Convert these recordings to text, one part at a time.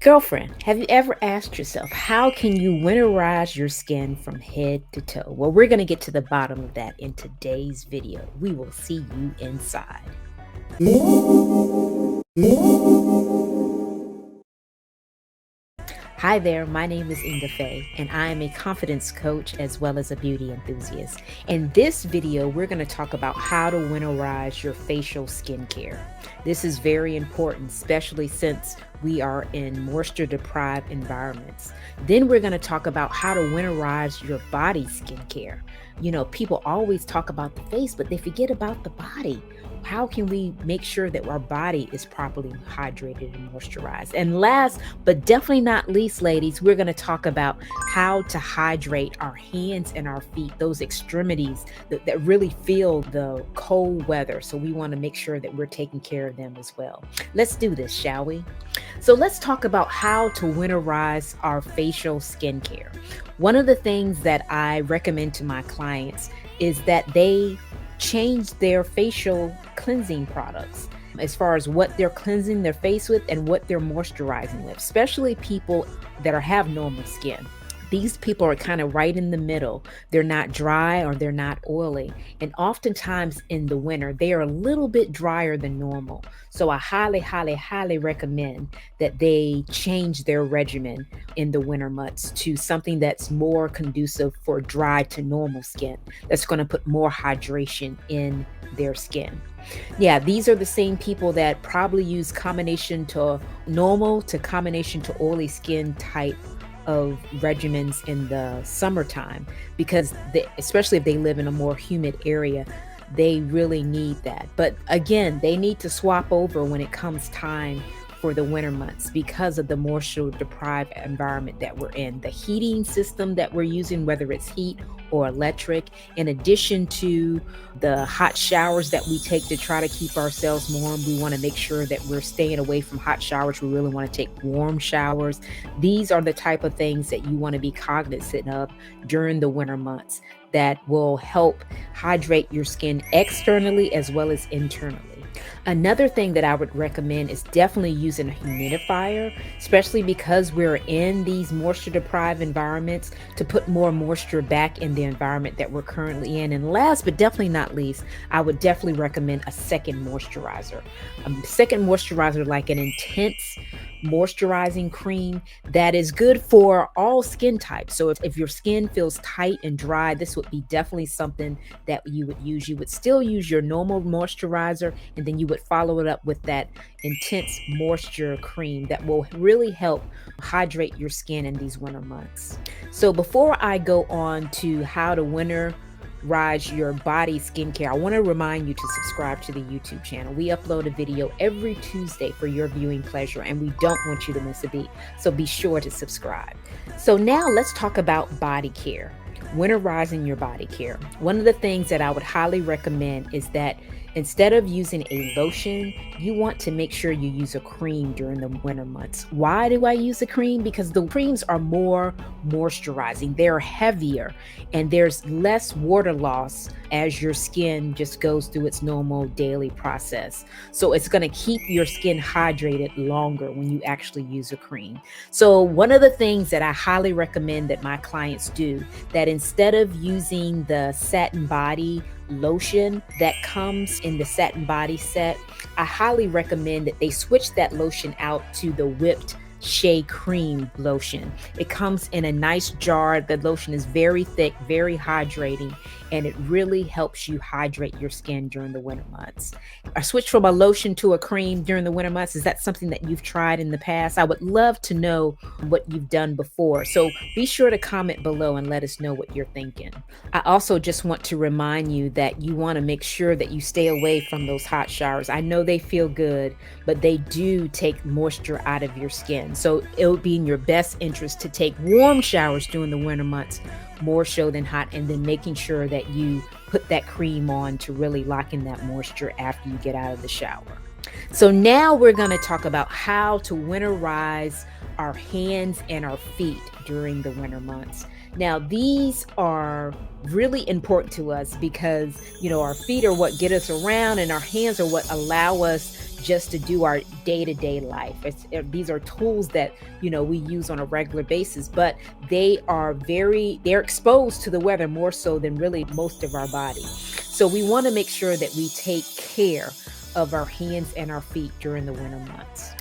Girlfriend, have you ever asked yourself, how can you winterize your skin from head to toe? Well, we're going to get to the bottom of that in today's video. We will see you inside. Hi there, my name is Ingafay, and I am a confidence coach as well as a beauty enthusiast. In this video, we're going to talk about how to winterize your facial skincare. This is very important, especially since we are in moisture deprived environments. Then we're going to talk about how to winterize your body skincare. You know, people always talk about the face, but they forget about the body. How can we make sure that our body is properly hydrated and moisturized? And last, but definitely not least, ladies, we're going to talk about how to hydrate our hands and our feet, those extremities that really feel the cold weather. So we want to make sure that we're taking care of them as well. Let's do this, shall we? So let's talk about how to winterize our facial skincare. One of the things that I recommend to my clients is that they change their facial cleansing products as far as what they're cleansing their face with and what they're moisturizing with, especially people that have normal skin. These people are kind of right in the middle. They're not dry or they're not oily. And oftentimes in the winter, they are a little bit drier than normal. So I highly recommend that they change their regimen in the winter months to something that's more conducive for dry to normal skin. That's going to put more hydration in their skin. Yeah, these are the same people that probably use combination to normal to combination to oily skin type of regimens in the summertime, because especially if they live in a more humid area, they really need that. But again, they need to swap over when it comes time for the winter months because of the moisture deprived environment that we're in. The heating system that we're using, whether it's heat or electric, in addition to the hot showers that we take to try to keep ourselves warm, we want to make sure that we're staying away from hot showers. We really want to take warm showers. These are the type of things that you want to be cognizant of during the winter months that will help hydrate your skin externally as well as internally. Another thing that I would recommend is definitely using a humidifier, especially because we're in these moisture deprived environments, to put more moisture back in the environment that we're currently in. And last but definitely not least, I would definitely recommend a second moisturizer. A second moisturizer, like an intense moisturizing cream that is good for all skin types. So if your skin feels tight and dry, this would be definitely something that you would use. You would still use your normal moisturizer, and then you would follow it up with that intense moisture cream that will really help hydrate your skin in these winter months. So before I go on to how to winterize your body skincare, I want to remind you to subscribe to the YouTube channel. We upload a video every Tuesday for your viewing pleasure, and we don't want you to miss a beat. So be sure to subscribe. So now let's talk about body care. Winterizing your body care. One of the things that I would highly recommend is that instead of using a lotion, you want to make sure you use a cream during the winter months. Why do I use a cream? Because the creams are more moisturizing. They're heavier and there's less water loss as your skin just goes through its normal daily process. So it's going to keep your skin hydrated longer when you actually use a cream. So one of the things that I highly recommend that my clients do, that instead of using the satin body lotion that comes in the satin body set, I highly recommend that they switch that lotion out to the whipped shea cream lotion. It comes in a nice jar. The lotion is very thick, very hydrating, and it really helps you hydrate your skin during the winter months. A switch from a lotion to a cream during the winter months, is that something that you've tried in the past? I would love to know what you've done before. So be sure to comment below and let us know what you're thinking. I also just want to remind you that you want to make sure that you stay away from those hot showers. I know they feel good, but they do take moisture out of your skin. So it would be in your best interest to take warm showers during the winter months, more so than hot, and then making sure that you put that cream on to really lock in that moisture after you get out of the shower. So now we're going to talk about how to winterize our hands and our feet during the winter months. Now, these are really important to us because, our feet are what get us around and our hands are what allow us just to do our day-to-day life. These are tools that, we use on a regular basis, but they're exposed to the weather more so than really most of our body. So we want to make sure that we take care of our hands and our feet during the winter months.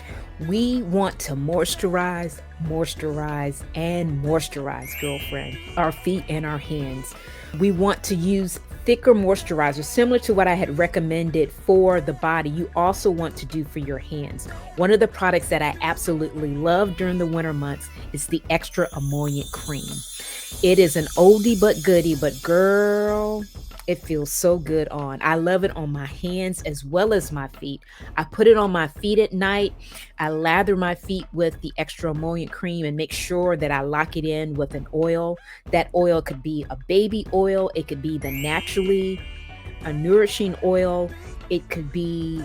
We want to moisturize, and moisturize, girlfriend, our feet and our hands. We want to use thicker moisturizer, similar to what I had recommended for the body. You also want to do for your hands. One of the products that I absolutely love during the winter months is the Extra Emollient Cream. It is an oldie but goodie, but girl, it feels so good on. I love it on my hands as well as my feet. I put it on my feet at night. I lather my feet with the Extra Emollient Cream and make sure that I lock it in with an oil. That oil could be a baby oil. It could be the naturally a nourishing oil. It could be,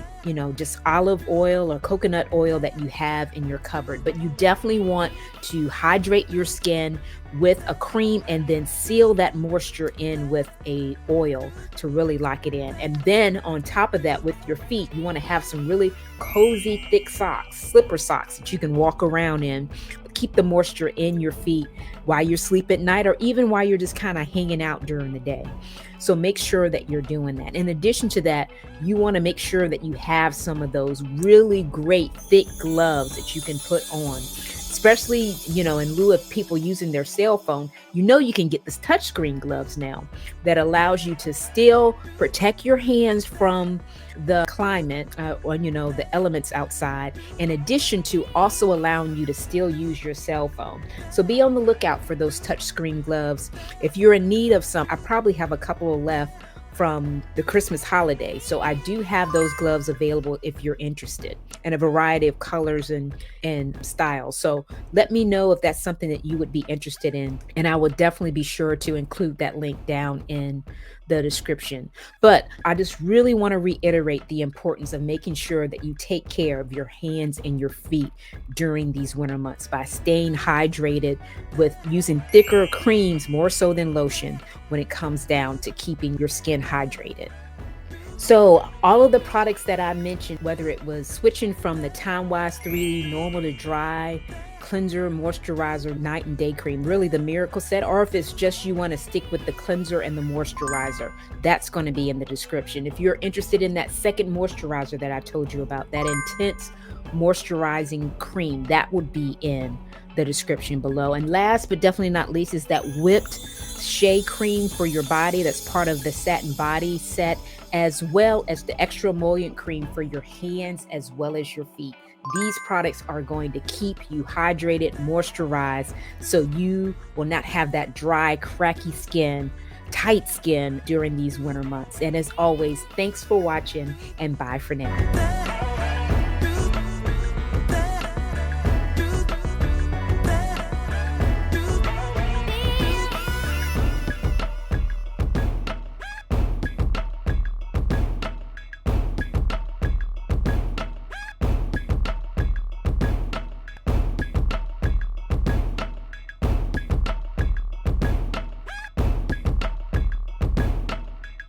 just olive oil or coconut oil that you have in your cupboard. But you definitely want to hydrate your skin with a cream and then seal that moisture in with a oil to really lock it in. And then on top of that, with your feet, you want to have some really cozy, thick socks, slipper socks that you can walk around in. Keep the moisture in your feet while you sleep at night or even while you're just kind of hanging out during the day. So make sure that you're doing that. In addition to that, you want to make sure that you have some of those really great thick gloves that you can put on, especially, in lieu of people using their cell phone. You can get this touchscreen gloves now that allows you to still protect your hands from the climate or, the elements outside, in addition to also allowing you to still use your cell phone. So be on the lookout for those touchscreen gloves. If you're in need of some, I probably have a couple left from the Christmas holiday. So I do have those gloves available if you're interested, in a variety of colors and styles. So let me know if that's something that you would be interested in, and I will definitely be sure to include that link down in the description. But I just really want to reiterate the importance of making sure that you take care of your hands and your feet during these winter months by staying hydrated with using thicker creams more so than lotion when it comes down to keeping your skin hydrated. So all of the products that I mentioned, whether it was switching from the Time Wise 3 normal to dry, cleanser, moisturizer, night and day cream, really the miracle set, or if it's just you want to stick with the cleanser and the moisturizer, that's going to be in the description. If you're interested in that second moisturizer that I told you about, that intense moisturizing cream, that would be in the description below. And last but definitely not least is that whipped shea cream for your body. That's part of the satin body set, as well as the Extra Emollient Cream for your hands as well as your feet. These products are going to keep you hydrated, moisturized, so you will not have that dry, cracky skin, tight skin during these winter months. And as always, thanks for watching and bye for now.